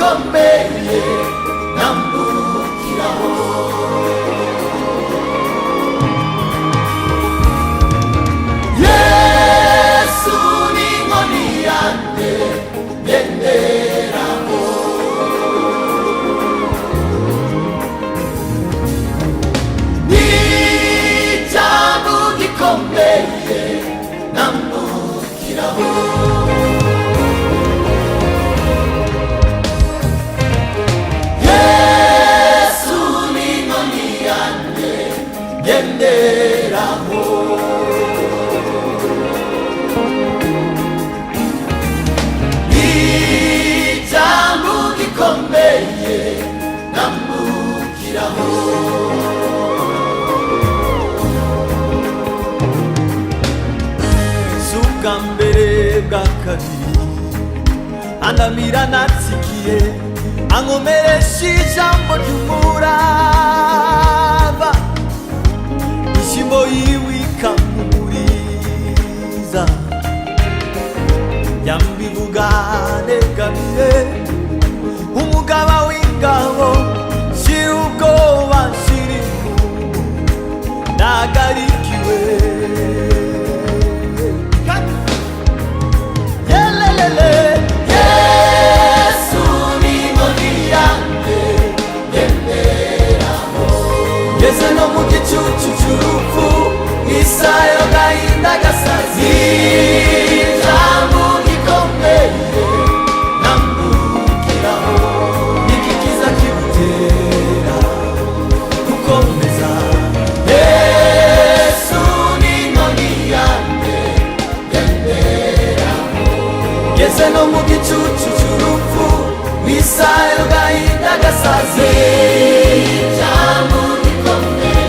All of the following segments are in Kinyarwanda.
gikomeye nambukiraho. Yesu ni inkoni yanjye ngenderaho. Ni ijambo gikomeye nambukiraho. Yesu ni inkoni yanjye ngenderaho. Ijambo gikomeye nambukiraho. Ubwa mbere bwa kabiri andamira natsikiye, ankomeresha ijambo ry'umurava, ishimbo yiwe ikampumuriza, yambivuga negamiye umugaba w'ingabo, shira ubwoba shira impumu nagarikiwe. Yesu ni inkoni yanjye ngenderaho. Ngeze no mu gicucu cy'urupfu, isaha y'agahinda gasazi, ijambo gikomeye nambukiraho. Iki kiza kigutera gukomeza. Yesu ni inkoni yanjye ngenderaho. Ngeze no mu gicucu cy'urupfu, isaha y'agahinda gasazi, ijambo gikomeye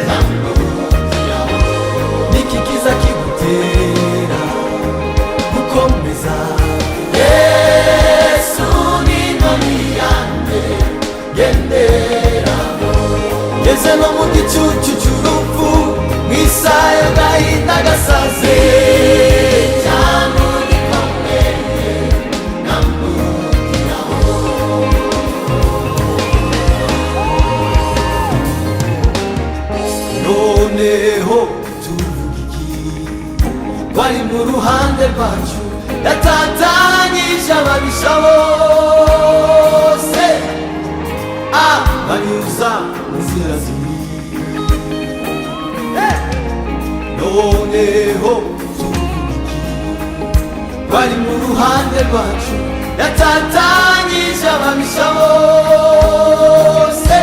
nambukiraho. Niki kiza kigutera gukomeza. Yesu ni inkoni yanjye ngenderaho. Ngeze no mu gicucu cy'urupfu, isaha y'agahinda gasazi, ijambo gikomeye nambukiraho. Noneho tuvuga iki? Wari mu ruhande rwacu, yatatanyije ababisha bose, abanyuza mu nzira zimwe. Noneho tuvuga iki? Wari mu ruhande rwacu, yatatanyije ababisha bose,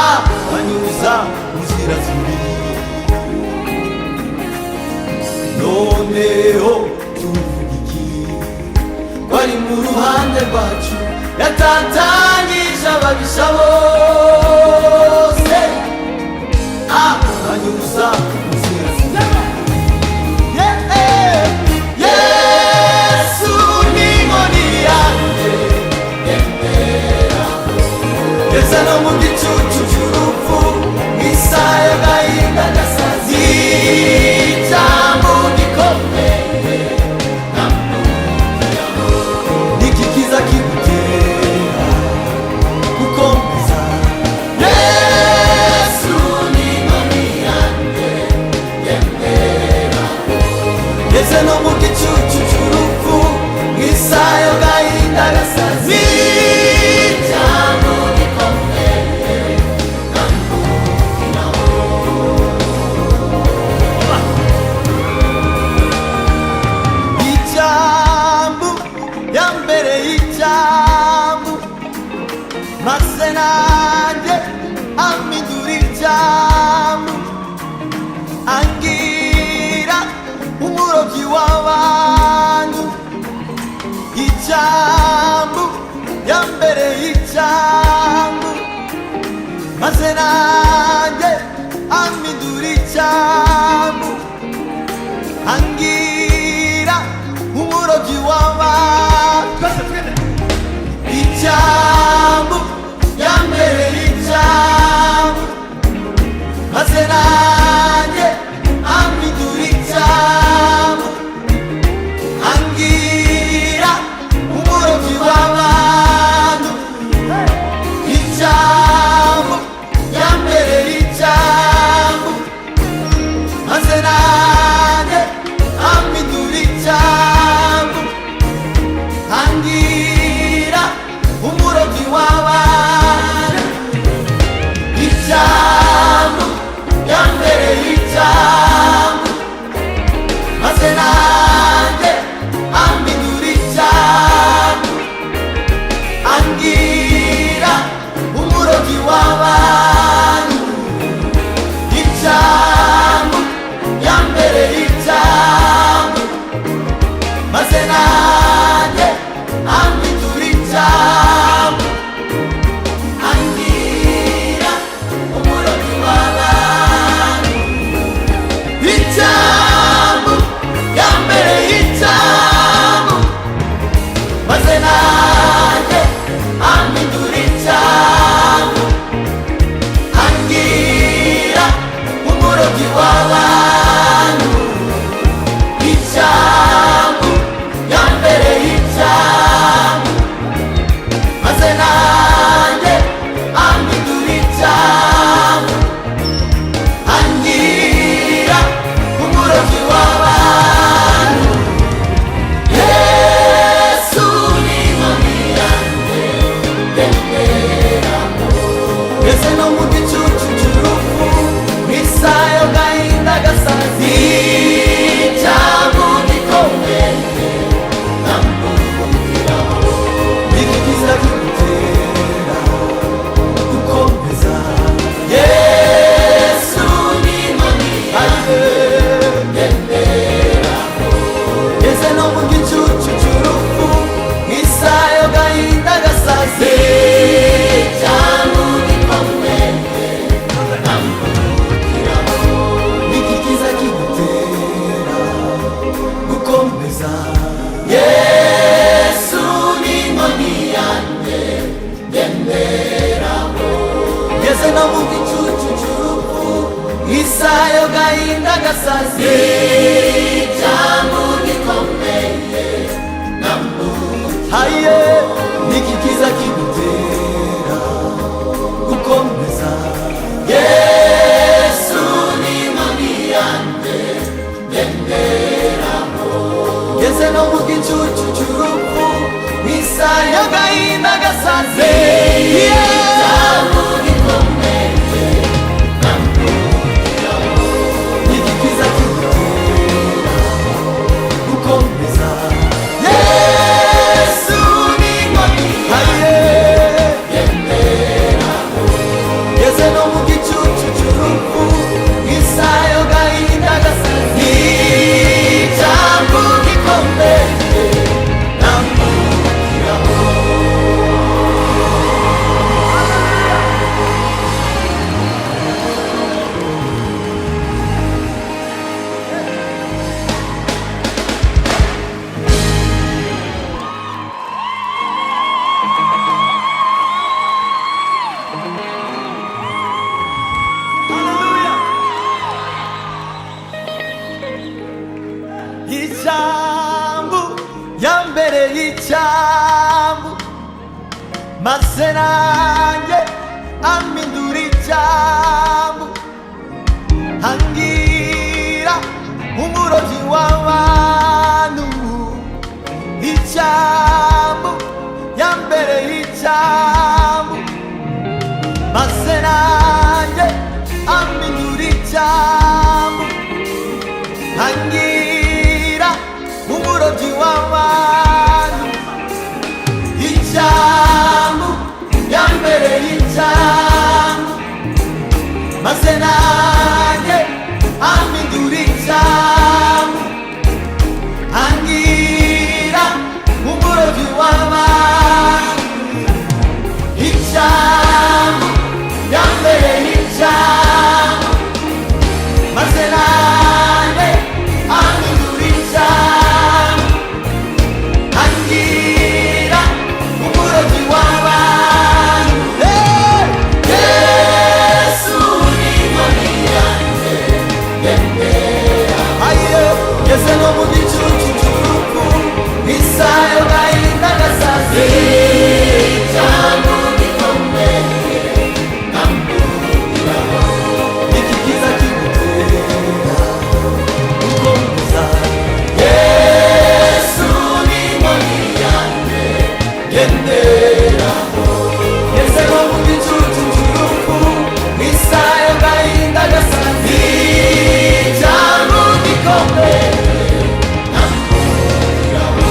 abanyuza mu nzira zimwe. Noneho tuvuga iki? Wari mu ruhande rwacu, yatatanyije ababisha bose, abanyuza mu nzira zimwe. Yesu ni inkoni yanjye ngenderaho. Ngeze no mu gicucu cy'urupfu, isaha y'agahinda gasazi, ijambo gikomeye nambukiraho. Niki kiza kigutera gukomeza. Yesu ni inkoni yanjye ngenderaho. Ngeze no mu gicucu cy'urupfu, isaha y'agahinda gasazi, ijambo gikomeye nambukiraho. Ijambo yambere y'ijambo, maze nanjye ampindura ijambo, angira umurobyi w'abantu. Ijambo yambere y'ijambo, maze nanjye ampindura ijambo, angira umurobyi w'abantu. Ijambo yambere y'ijambo, maze nanjye ampindura ijambo, angira umurobyi w'abantu. maze nanjye ampindura icyambu, angira umurobyi w'abantu. Icyambu yambereye icyambu, maze nanjye ampindura icyambu, angira umurobyi w'abantu. Icyambu yambereye icyambu, maze nanjye ampindura icyambu, angira umurobyi w'abantu. Yesu ni inkoni yanjye ngenderamo, ngeze no mu gicucu cy'urupfu, mu isaha y'agahinda gasazi. Icyambu gikomeye nambukiraho, iki kiza kigutera gukomeza. Yesu ni inkoni yanjye ngenderamo, ngeze no mu gicucu cy'urupfu, mu isaha y'agahinda gasaze. Icyambu gikomeye nambukiraho, iki kiza kigutera gukomeza. Yesu ni inkoni yanjye ngenderaho, ngeze no mu gicucu cy'urupfu, isaha y'agahinda gasaze. Icyambu gikomeye nambukiraho, niki kiza kigutera gukomeza. Yesu ni inkoni yanjye ngenderaho, ngeze no mu gicucu cy'urupfu, isaha y'agahinda gasaze. Icyambu gikomeye nambukiraho, niki kiza kigutera gukomeza. Yesu ni inkoni yanjye ngenderaho, ngeze no mu gicucu cy'urupfu, isaha y'agahinda gasaze. Icyambu gikomeye nambukiraho. Icyambu yambereye icyambu, maze nanjye ampindura icyambu, angira umurobyi w'abantu. Icyambu yambereye icyambu, maze nanjye ampindura icyambu, angira umurobyi w'abantu. Icyambu yambereye icyambu, maze nanjye ampindura icyambu, angira umurobyi w'abantu. Icyambu yambereye icyambu, maze nanjye ampindura icyambu, angira umurobyi w'abantu. Yesu ni inkoni yanjye ngenderaho, ngeze no mu gicucu cy'urupfu, isaha y'agahinda gasaze. Icyambu gikomeye nambukiraho, iki kiza kigutera gukomeza. Yesu ni inkoni yanjye ngenderaho, ngeze no mu gicucu cy'urupfu, isaha y'agahinda gasaze. Icyambu gikomeye nambukiraho.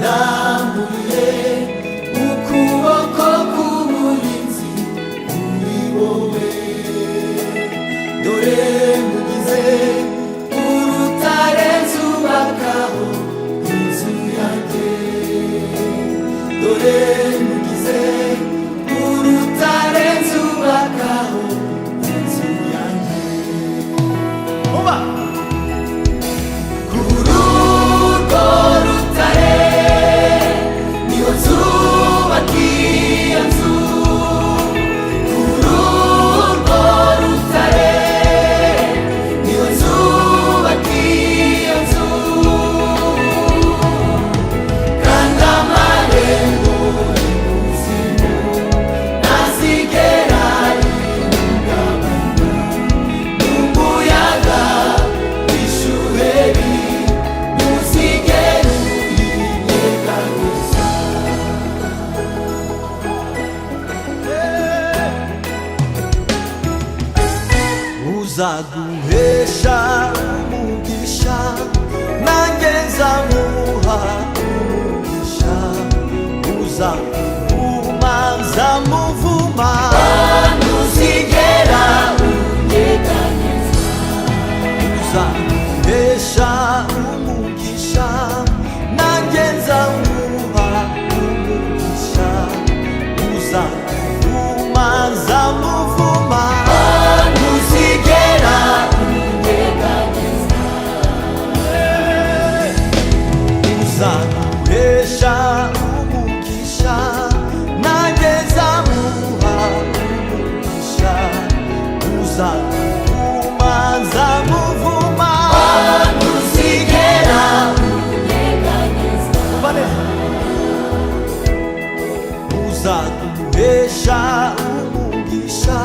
wanambuye ukuboko k'uburinzi kuri wowe. Dore mugize urutare nzubakaho inzu yanjye. Dore mugize urutare nzubakaho inzu yanjye. Oba! Kuri urwo rutare niho nzubaka iyo nzu. Kuri urwo rutare niho nzubaka iyo nzu. Kandi amarembo y'ikuzimu ntazigera yihungabana n'umuyaga w'ishuheri ntuzigera uyinyeganyeza. Uzaguhesha umugisha nanjye nzamuha umugisha. Uzamuvuma nzamuvuma ntuzigera unyeganyeza. Uzaguhesha umugisha nanjye nzamuha umugisha. Uzamuvuma nzamuvuma ntuzigera unyeganyeza. Uzaguhesha umugisha nanjye nzamuha umugisha. Uzamuvuma nzamuvuma ntuzigera unyeganyeza. Uzaguhesha umugisha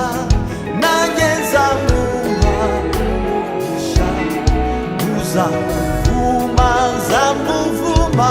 nanjye nzamuha umugisha. Uzamuvuma nzamuvuma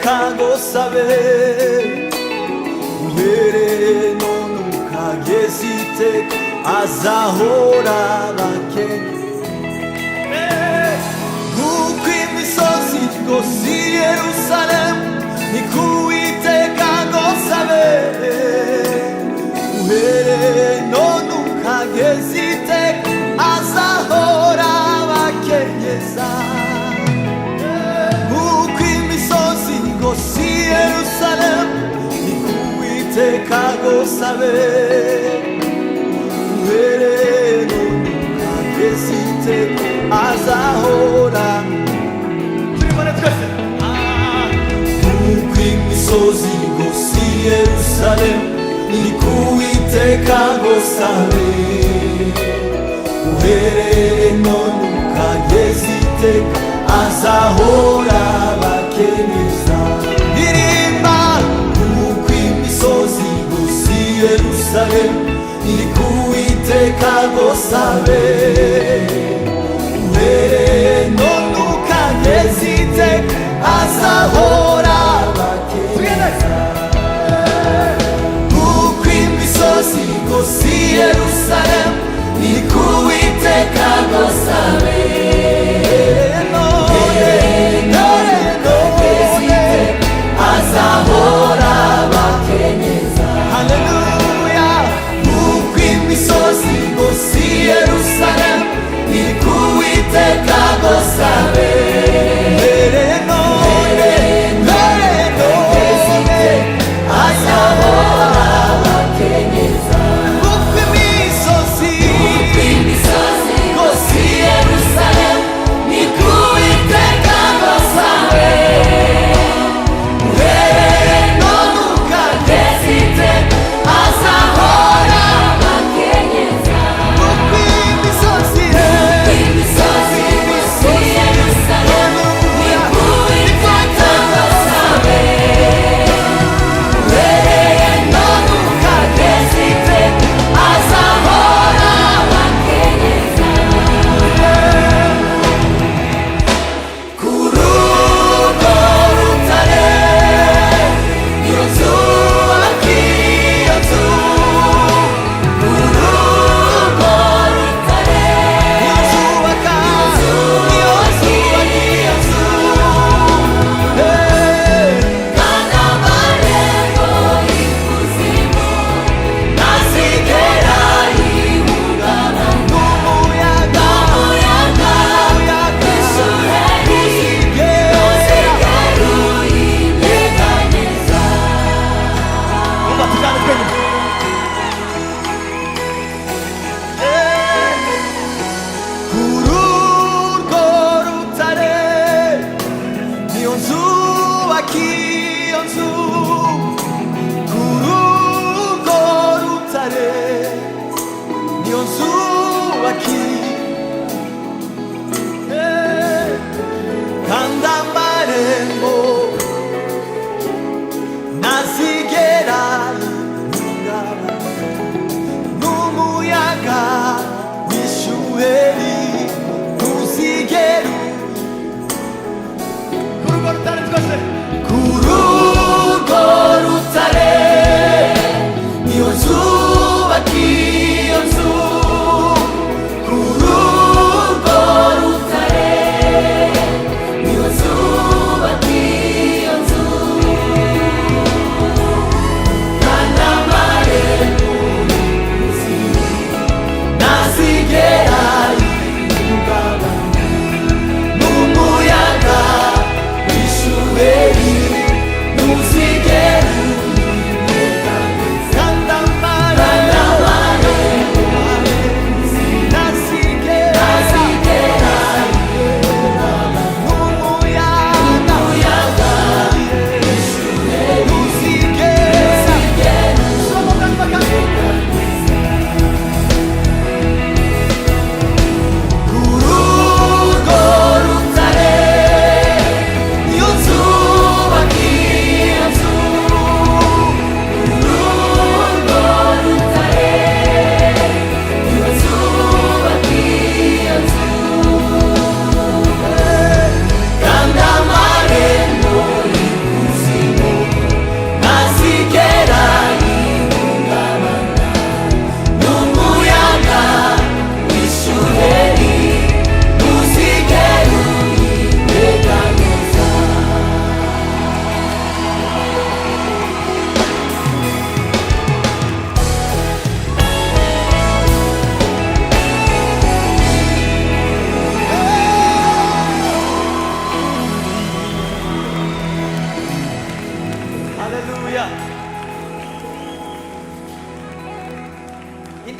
uwiteka ngosabe uhereye none ukageza iteka azahora abakene nk'uko imisozi igose i Yerusalemu niko uwiteka ngosabe uhereye none ukageza iteka azahora abakenyeza nk'uko imisozi igose i Yerusalemu niko uwiteka ngosabe uhereye none ukageza iteka azahora nk'uko imisozi igose i Yerusalemu niko uwiteka ngosabe uhereye none ukageza iteka azahora abakenyeza ndirimba nk'uko imisozi igose i Yerusalemu niko uwiteka ngosabe uhereye none ukageza iteka azahora abakenyeza nk'uko imisozi igose i Yerusalemu niko uwiteka ngosabe azahora abakenyeza haleluya nk'uko imisozi igose i Yerusalemu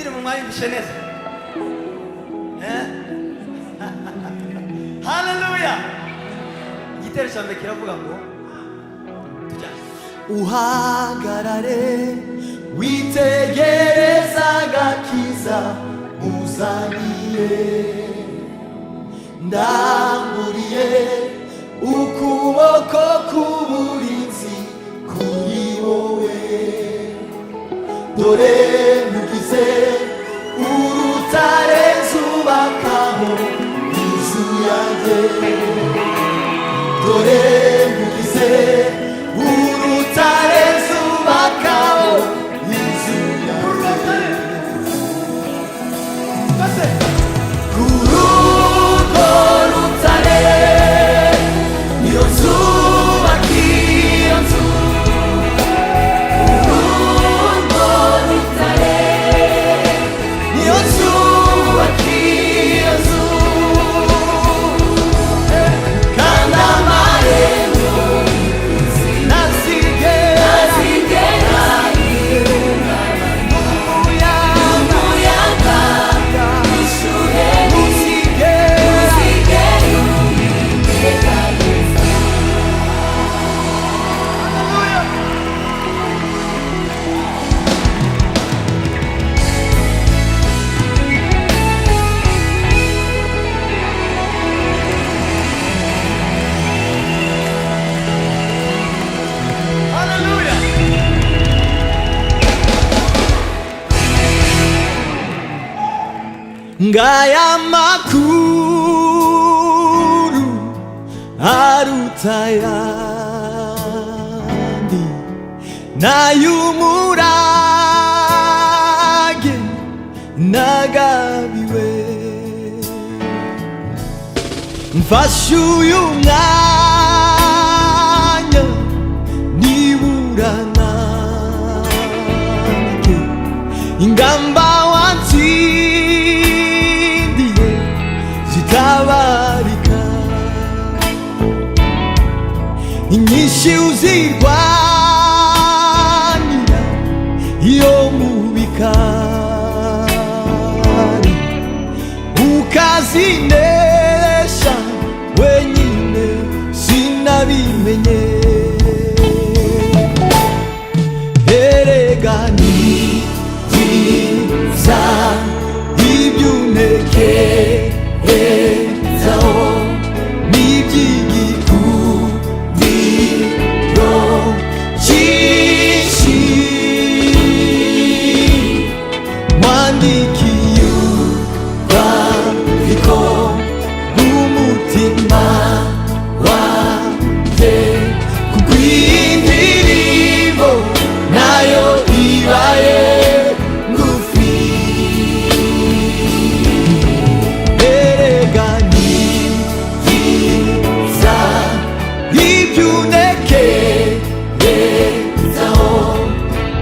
indirimbo mwayumvishe neza. Haleluya. Igitero cya mbere kiravuga ngo uhagarare witegereza agakiza uzaniye, ndamburiye ukuboko k'uburinzi kuri wowe, dore mugize urutare nzubakaho inzu yanjye, dore mugize urutare nzubakaho inzu yanjye, kuri urwo rutare niyo nzubaka iyo nzu, kuri urwo rutare niyo nzubaka iyo nzu, kandi amarembo ntazigera umuyaga wishuhe ntuzigera ubiteganyiriza. Haleluya. Ngaya makuru aruta ayandi, n'ay'umurage nagabiwe, mfashe uyu mwanya nibura nanjye ingamba watsindiye zitabarika, inyinshi uzirwanira iyo mu bikari, ukazinesha wenyine sinabimenye, erega ni byiza ibyo untekerezaho n'iby'igikundiro cyinshi, wandikiye urwandiko rw'umutima wanjye, kuko iyi ndirimbo nayo ibaye ngufi, erega ni byiza ibyo untekerezaho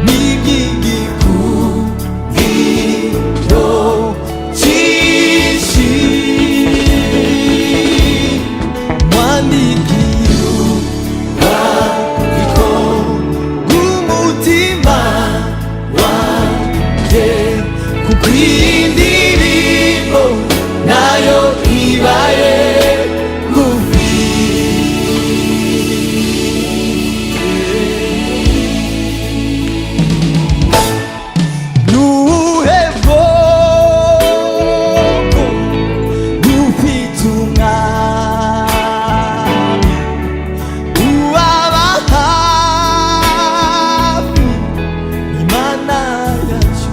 n'iby'igikundiro cyinshi, wandikiye urwandiko rw'umutima wanjye, kuko iyi ndirimbo nayo ibaye ngufi. Nubuhe bwoko bufite umwami ubaba hafi, Imana yacu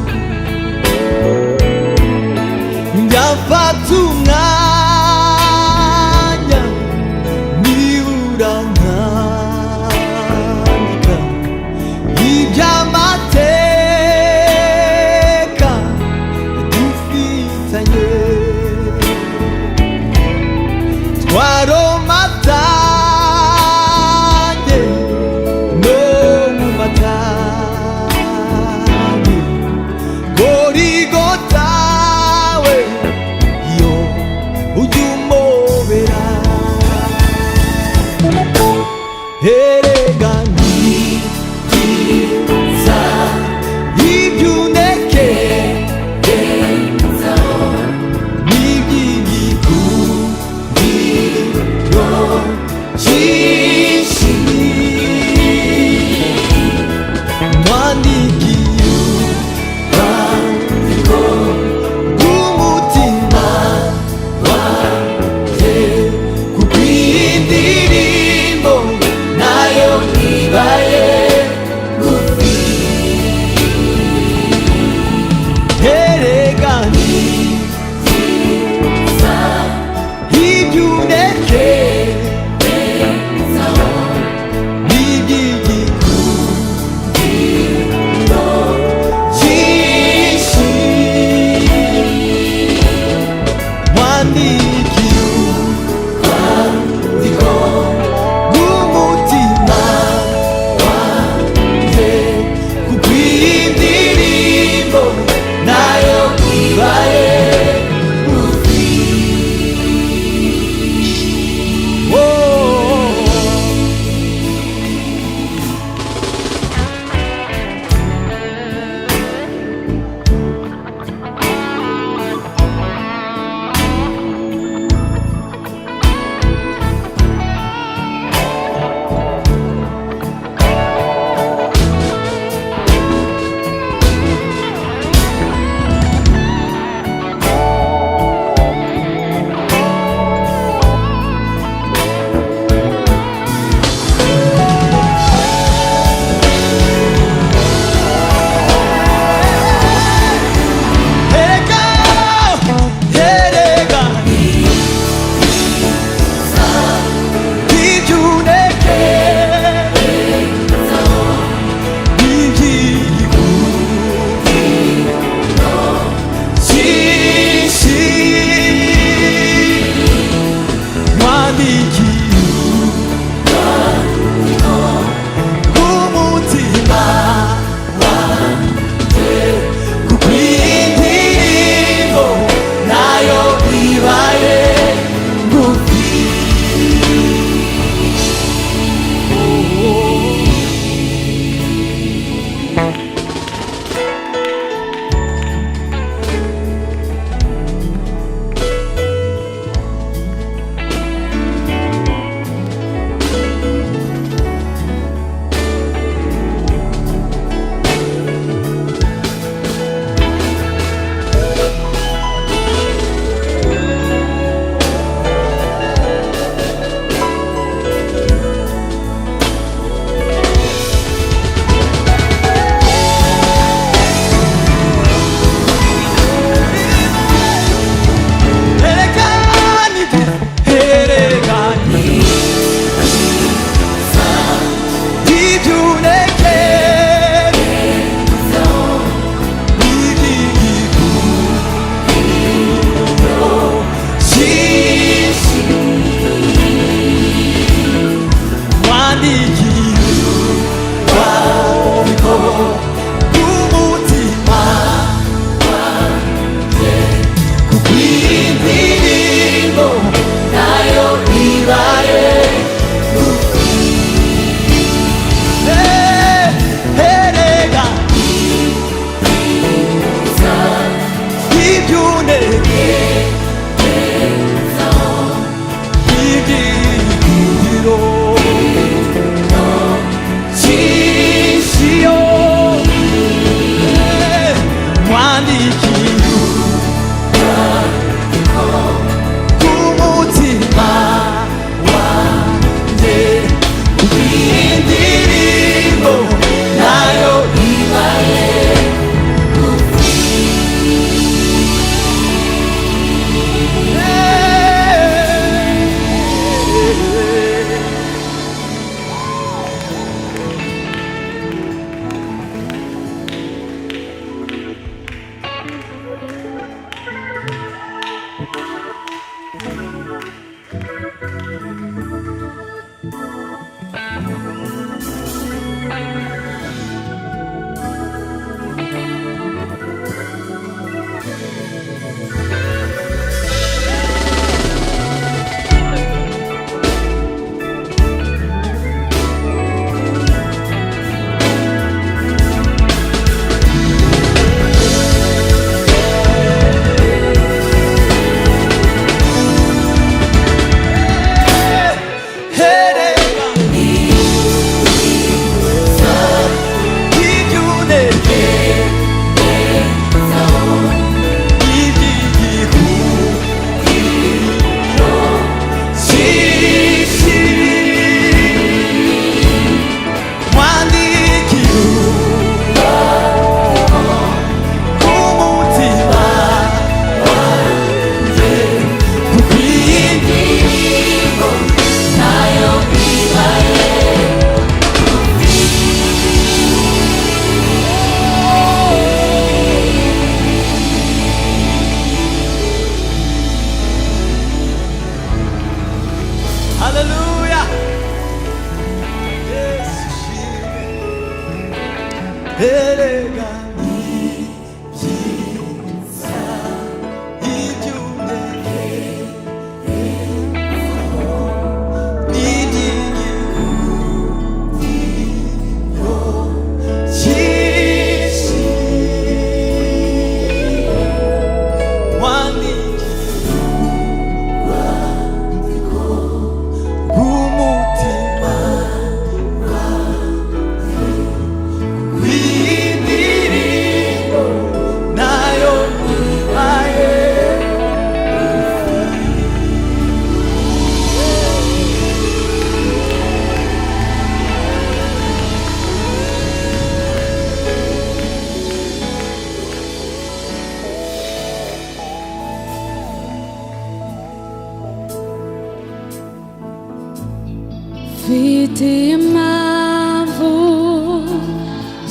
impamvu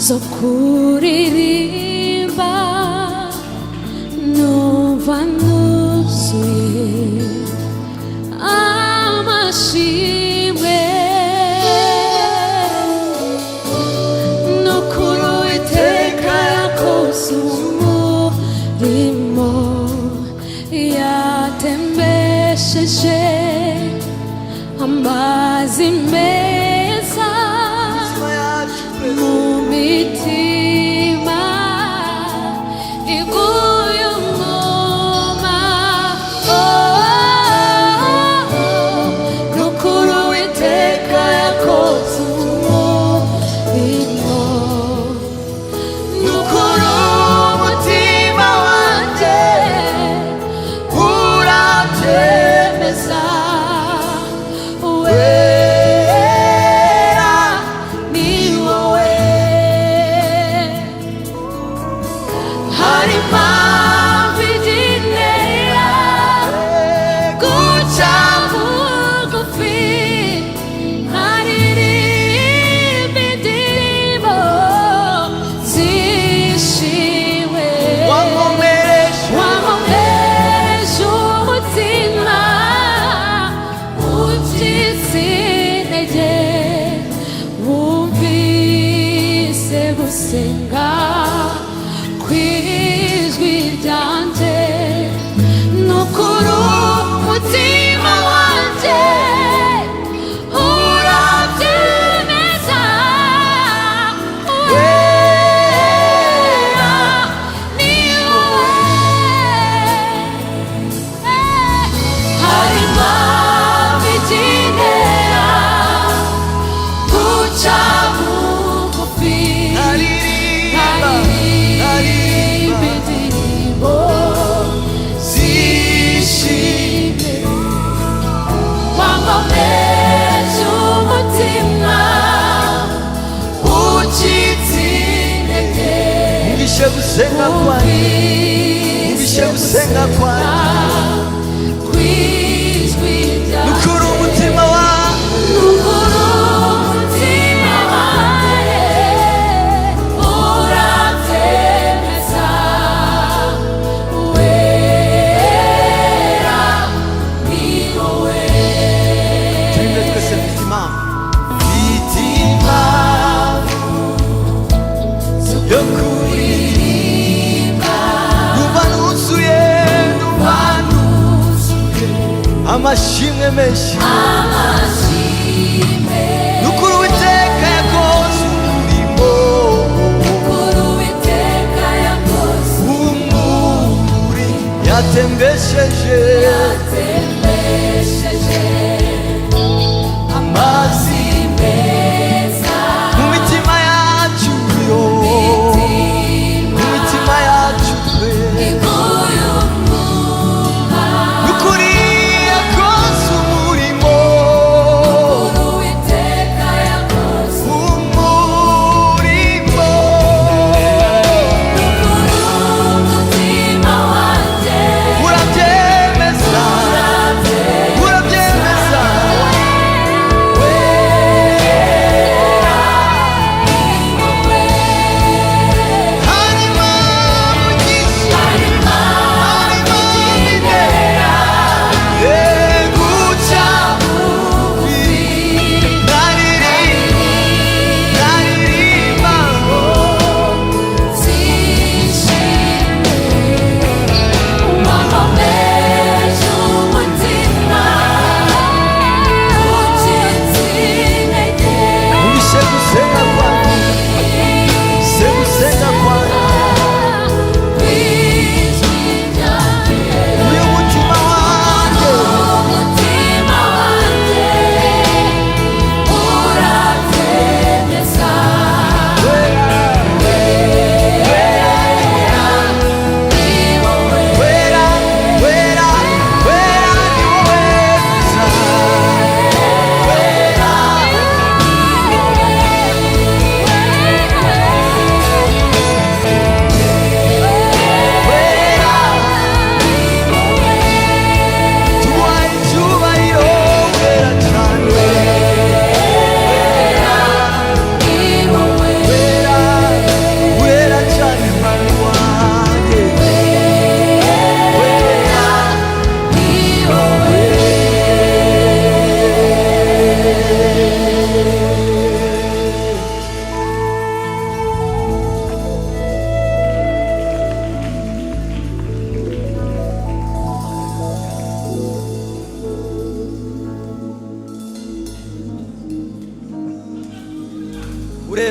zo kuririmba numva nuzuye amashimwe n'ukuri Uwiteka yakoze umurimo yatembesheje amazi meza mu mitima iguye umwuma. n'ukuri Uwiteka yakoze umurimo n'ukuri umutima wanjye urabyemeza. Gusenga kw'ijwi ryanjye n'ukuri umutima wanjye urabyemeza. Wera ni wowe, hari impamvu igendera guca bugufi. Umvishe gusenga kwanjye, umvishe gusenga kwanjye, n'ukuri umutima wanjye urabyemeza. Wera ni wowe. turinde twese mfite impamvu yo kuririmba, numva nuzuye amashimwe menshi n'ukuri Uwiteka yakoze umurimo w'umuri yatembesheje amazi meza mu mitima yacu, yo mu mitima yacu n'ukuri yakoze umurimo w'umurimo. urabyemeza, urabyemeza.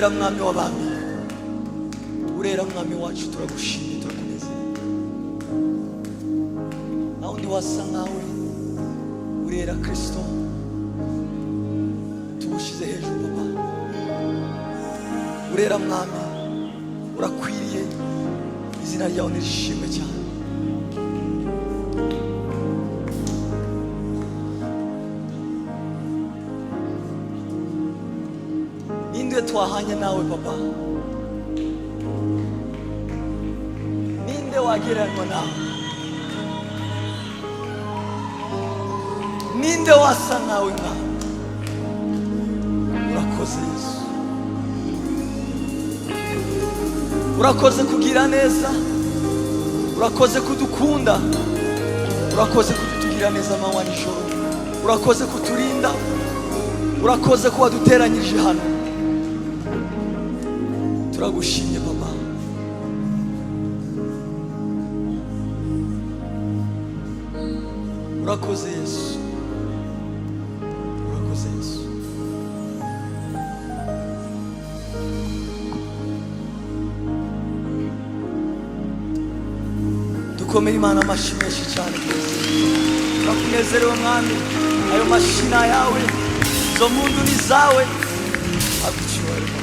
urera mwami w'abami, urera mwami wacu, turagushimye turakunezera, nta wundi wasa nkawe, urera Kristo, tugushyize hejuru Baba, urera mwami, urakwiriye, izina ryawe nirishimwe cyane. Ninde twahanye nawe Papa? Ninde wagereranywa nawe? Ninde wasa nawe Mwami? Urakoze Yesu, urakoze kugira neza, urakoze kudukunda, urakoze kutugira neza amanywa n'ijoro, urakoze kuturinda, urakoze kuba duteranyirije hano. Turagushimye Baba, urakoze Yesu, urakoze Yesu. Dukomere Imana amashyi menshi cyane. Turakunezerewe Mwami, ayo mashina yawe, izo mpundu ni zawe, agucyubahiro.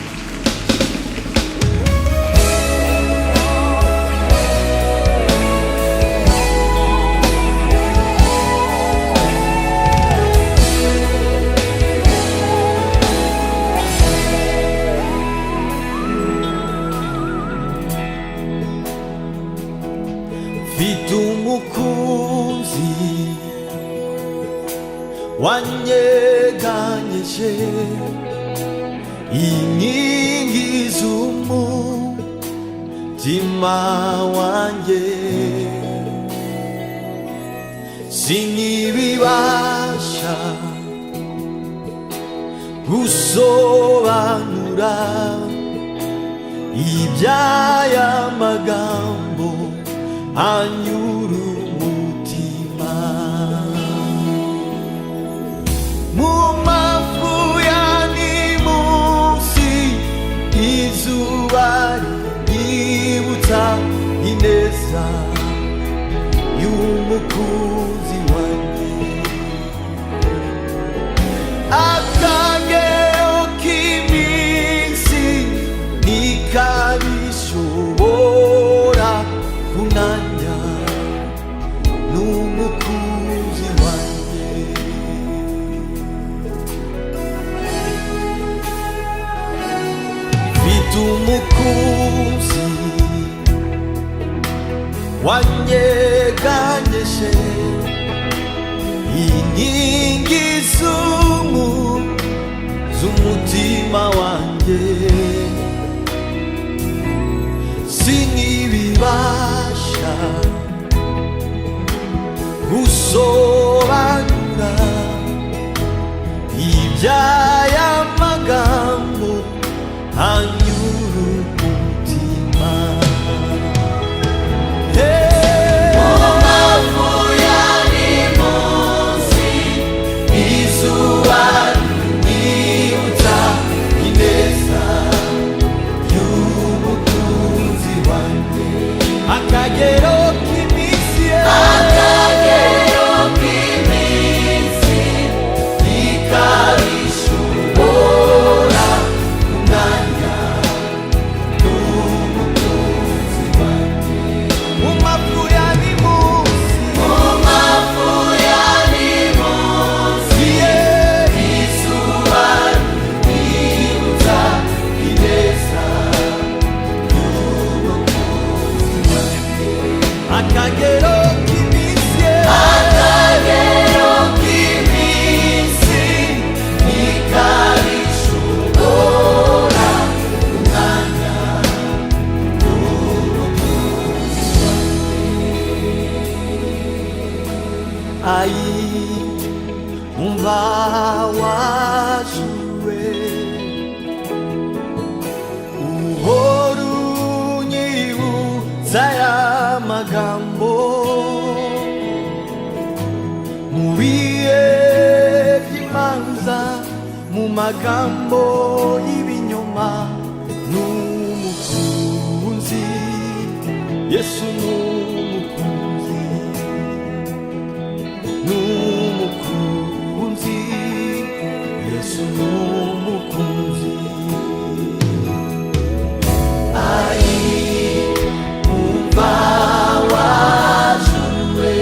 Mfite umukunzi wanyeganyije inkingi z'umutima wanjye, sinkibibasha gusobanura iby'aya magambo anyura umutima. Mu mafu ya nimunsi izuba rinyibutsa ineza y'umukunzi wanjye, akagero k'iminsi ntikabishobora kunanya n'umukunzi wanjye. Mfite umukunzi wanyeganyije inkingi z'umutima wanjye, sinkibibasha gusobanura iby'aya magambo anyura umutima. Mu mafu ya nimunsi izuba rinyibutsa ineza y'umukunzi wanjye, akagero k'iminsi ntikabishobora kunanya n'umukunzi wanjye. Mu mafu ya nimunsi, mu mafu ya nimunsi izuba rinyibutsa ineza y'umukunzi wanjye, akagero k'iminsi ntikabishobora kunanya n'umukunzi wanjye. Ai umva wajue uhora unyibutsa aya magambo mu bihe by'imanza, mu magambo y'ibinyoma Yesu n'umukunzi, n'umukunzi, Yesu n'umukunzi. Ai, umva wajurwe,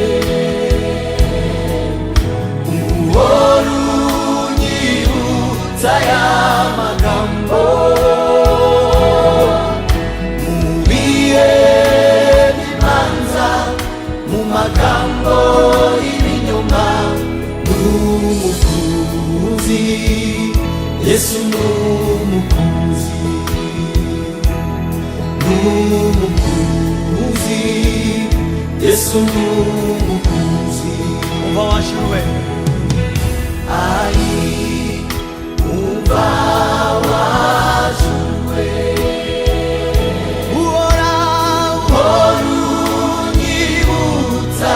uhora unyibutsa ya magambo magambo y'ibinyoma. N'umukunzi, Yesu n'umukunzi, n'umukunzi, Yesu n'umukunzi. Umva wajurwe, ai, umva wajurwe, uhora unyibutsa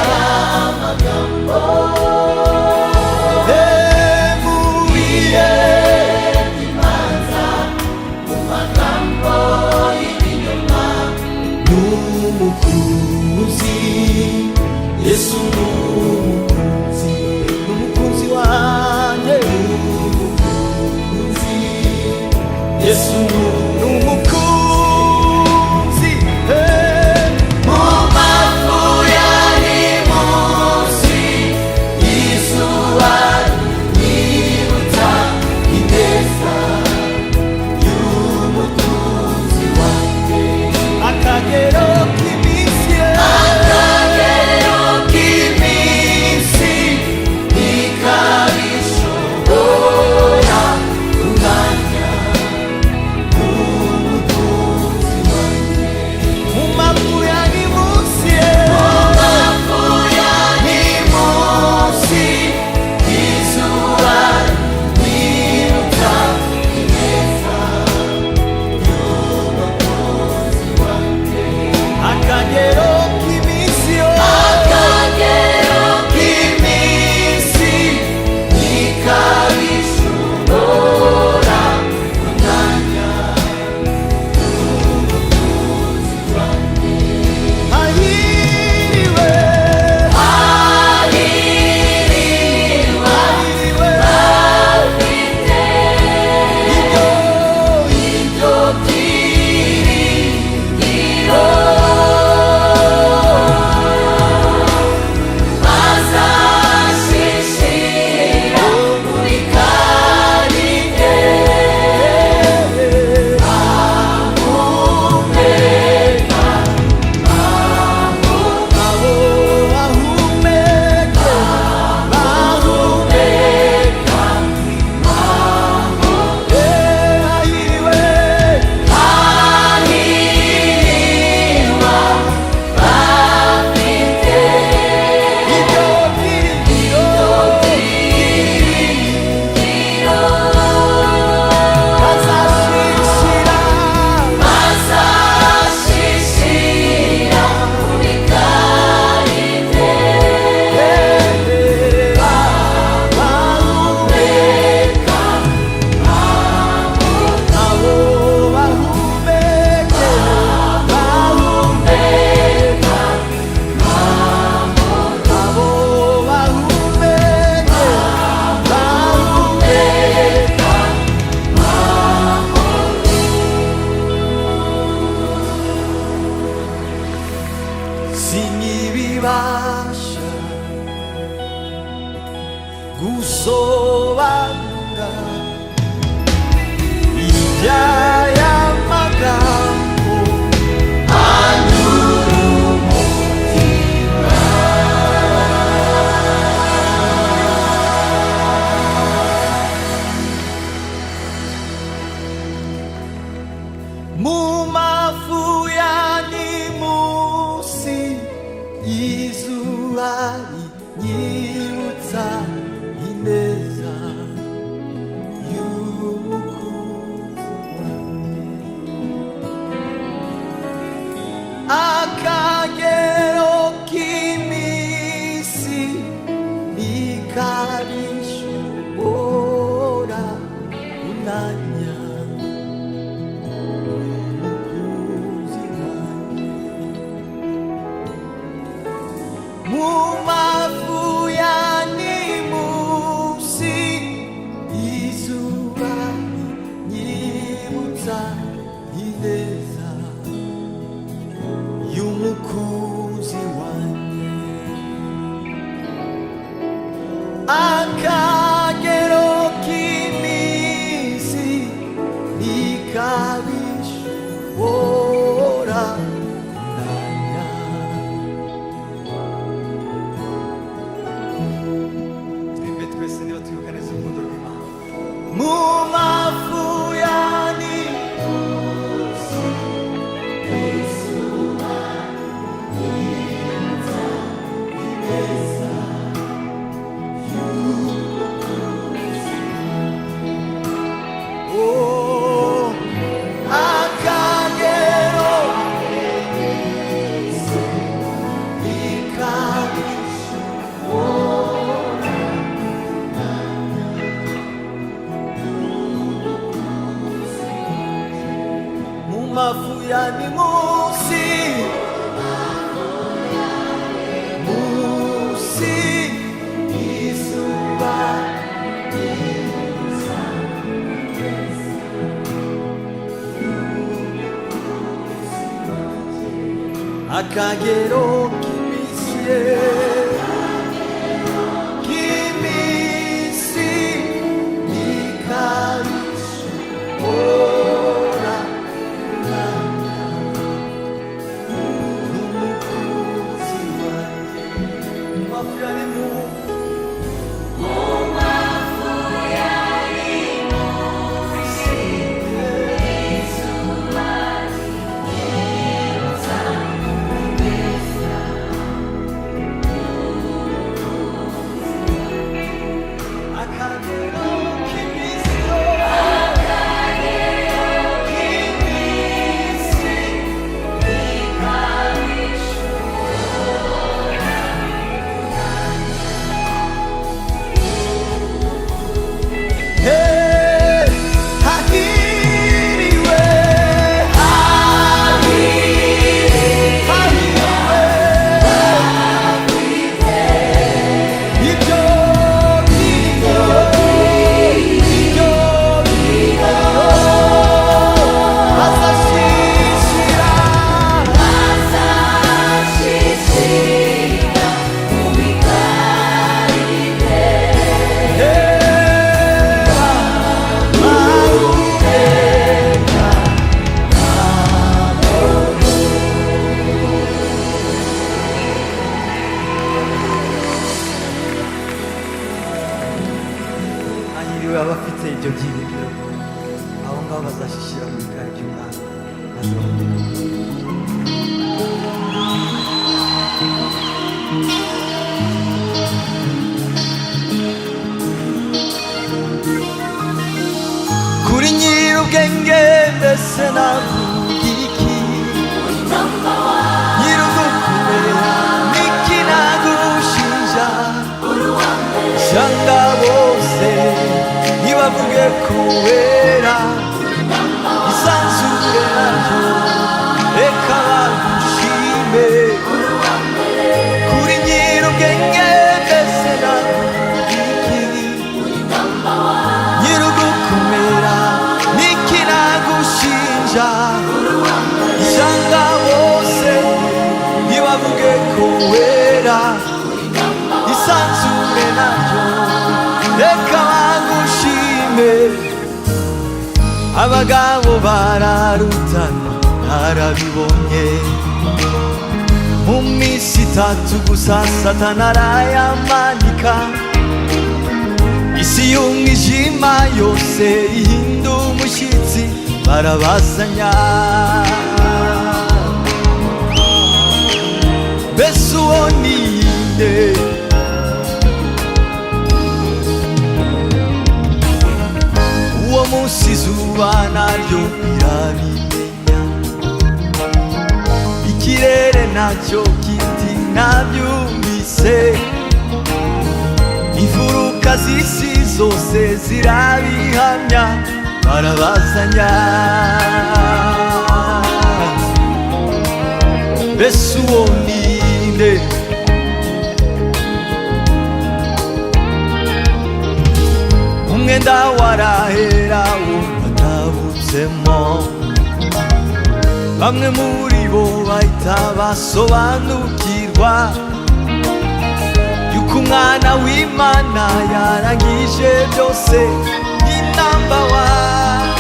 amagambo emubiye imanza mu magambo y'ibinyoma. N'umukunzi, Yesu n'umukunzi, n'umukunzi wanjye, n'umukunzi, Yesu n'umukunzi. Mu mafu yari munsi y'izuba nyibutsa ineza y'umukunzi wanjye. Akagero k'iminsi, akagero k'iminsi ntikabishobora kunganya n'umukunzi wanjye. Mu mafu yari munsi, mu mafu yari munsi y'izuba nyibutsa ineza y'umukunzi wanjye. Akagero k'iminsi, akagero k'iminsi ntikabishobora kunganya n'umukunzi wanjye. Hahiriwe, hahiriwe, bafite ibyo byiringiro, bazashishira muri karite, bahumeka, abo bahumeka, bahumeka, hahiriwe, hahirwa bafite ibyo byiringiro, bazashishira, bazashishira muri karite, bahumeka, abo bahumeka, bahumeka, abo bahumeka, bahumeka. Sinkibibasha gusobanura iby'aya magambo anyura umutima. Mu mafu yani munsi y'izuba nyibutsa ineza y'umukunzi wanjye. Akagero k'iminsi ntikabishobora kunanya n'umukunzi wanjye. 무마부야니 무시 이수라니 니무자 이데사 유무쿠지와니 아카게로 키미시 니카비시 오라 Ripeto queste note che ne sono molto prima. 무마부야니 오 아카게로 이카비시 무마부야니 무시 무시 이수바 아카게로 키미시에 키미시 니카리시 오라 누무쿠지와니 마피아니 무 아카게로 키미시오 Hey, 하기리웨 Anyiwe abafite ibyo byiringiro abo ngabo bazashishira mu bikari by'umwami maze kuri nyir'ubwenge mbese navuga iki nyir'ugukubera niki nagushinja shanga bose ntibavuge ko wera isanzure naryo reka bagushime kuri nyir'ubwenge mbese navuga iki nyir'ugukomera niki nagushinja ishyanga bose ntibavuge ko wera isanzure naryo reka bagushime abagabo bararutana narabibonye mu minsi itatu gusa satana arayamanika isi y'umwijima yose ihinda umushyitsi barabazanya mbese uwo ni nde uwo munsi izuba naryo rirabimenya ikirere nacyo kiti nabyumvise imfuruka z'isi zose zirabihamya barabazanya mbese uwo ni nde harahera wo batabutsemo. Bamwe muri bo bahita basobanukirwa yuko umwana w'Imana yarangije byose ni number one.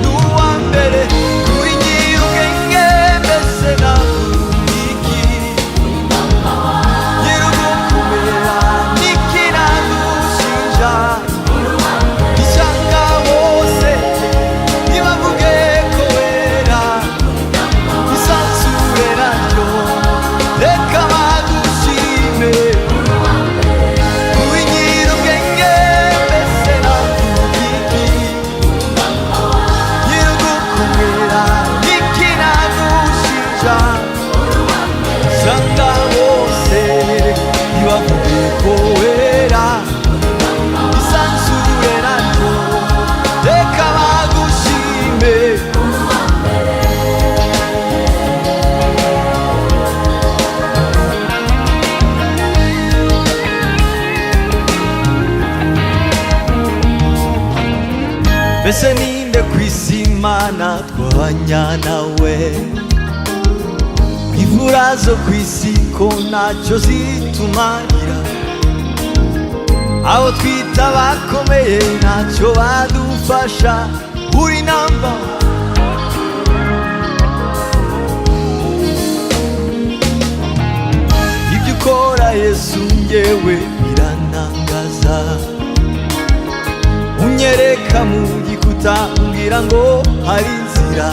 N'uwa mbere kuri nyir'ubwenge mbese navuga nyir'ugukomera n'ikinagushinja ishyanga bose nibavuge ko wera isanzure naryo reka bagushime. Kuri nyir'ubwenge mbese navuga iki nyir'ugukomera n'ikinagushinja ishyanga bose nibavuge ko wera isanzure naryo reka bagushime. Mbese ninde ku isi Imana twabanya nawe? Imvura zo ku isi ko ntacyo zitumarira, abo twita bakomeye ntacyo badufasha. Uri namba ibyo ukora Yesu njyewe birantangaza. Unyereka mu gikuta umbwira ngo hari inzira,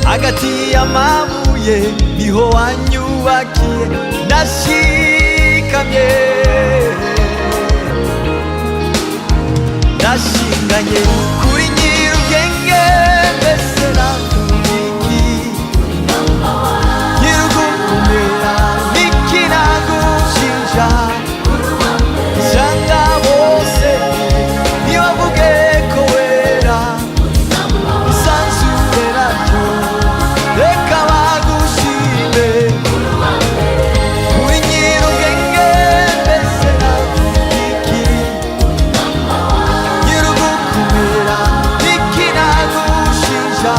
hagati y'amabuye niho wanyubakiye ndashikamye ndashinganye. Kuri nyir'ubwenge mbese navuga iki nyir'ugukomera n'ikinagushinja ishyanga bose nibavuge ko wera isanzure naryo reka bagushime. Kuri nyir'ubwenge mbese navuga iki nyir'ugukomera n'ikinagushinja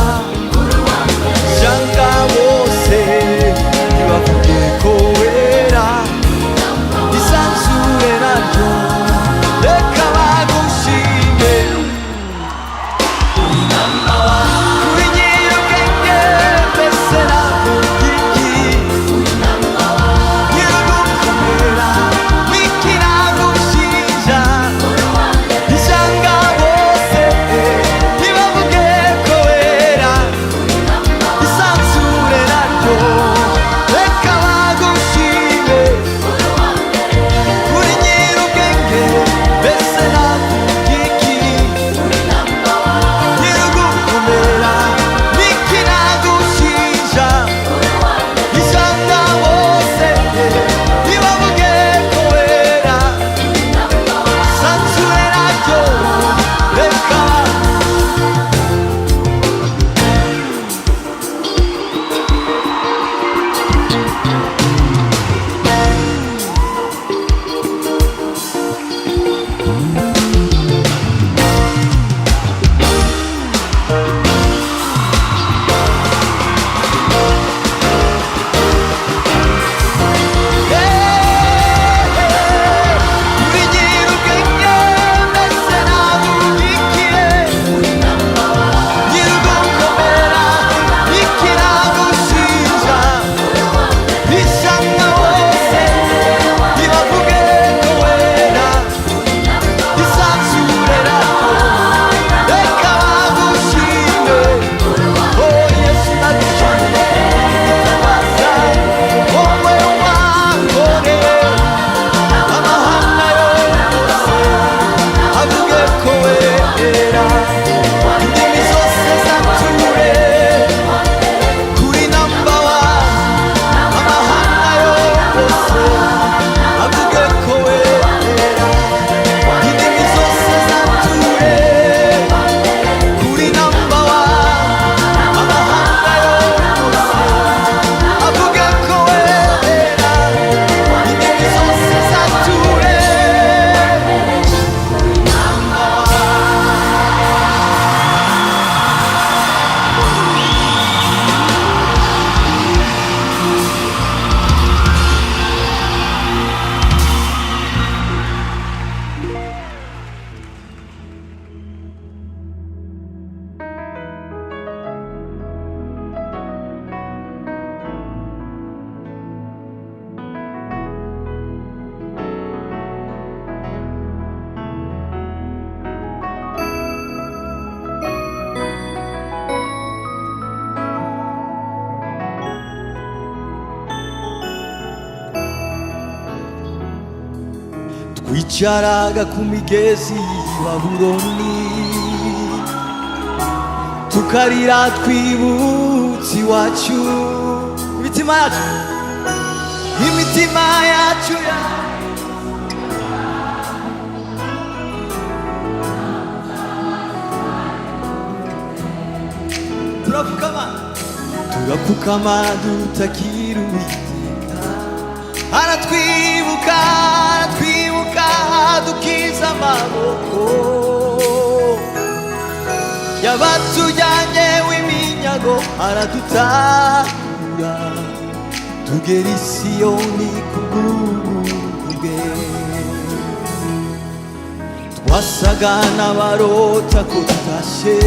twicaraga ku migezi y'i Babuloni tukarira twibutse iwacu. Imitima yacu turapfukama dutakira Uwiteka, aratwibuka dukiza amaboko yabatujyanye w'iminyago, aradutabura tugera i Siyoni kubw'ubuntu bwe. Twasaga n'abarota ko tutashe,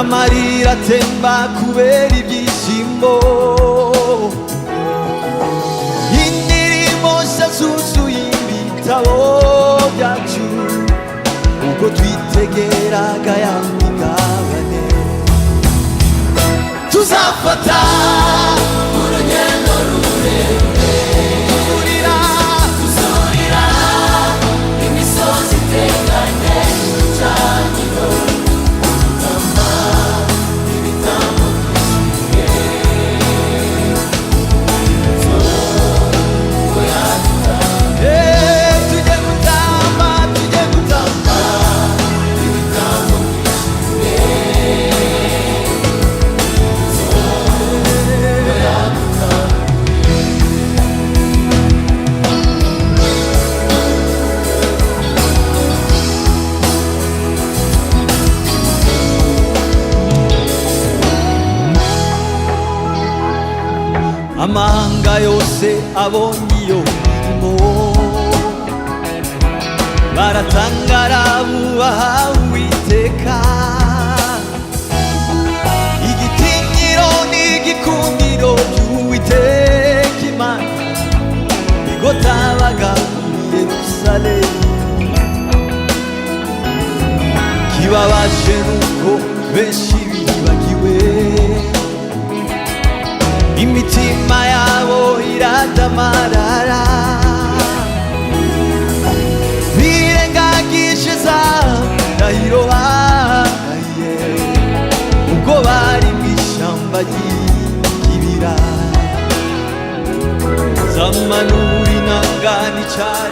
amarira atemba kubera ibyishimo, indirimbo nshya zuzuye ibitabo byacu ubwo twitegeraga ya migabane. Tuzafata urugendo rurerure, tuzurira imisozi iteganye igicaniro, gutamba ibitambo tujye gutamba ibitambo amahanga yose abonye iyo mirimo, baratangara bubaha Uwiteka. Igitinyiro n'igikundiro by'Uwiteka Imana bigotabaga muri Yerusalemu. Kibabaje nuko benshi bibagiwe, imitima yabo iradamarara, birengagije za ndahiro bahaye ubwo bari mu ishyamba ry'ibira. Zamanura inanga n'icyari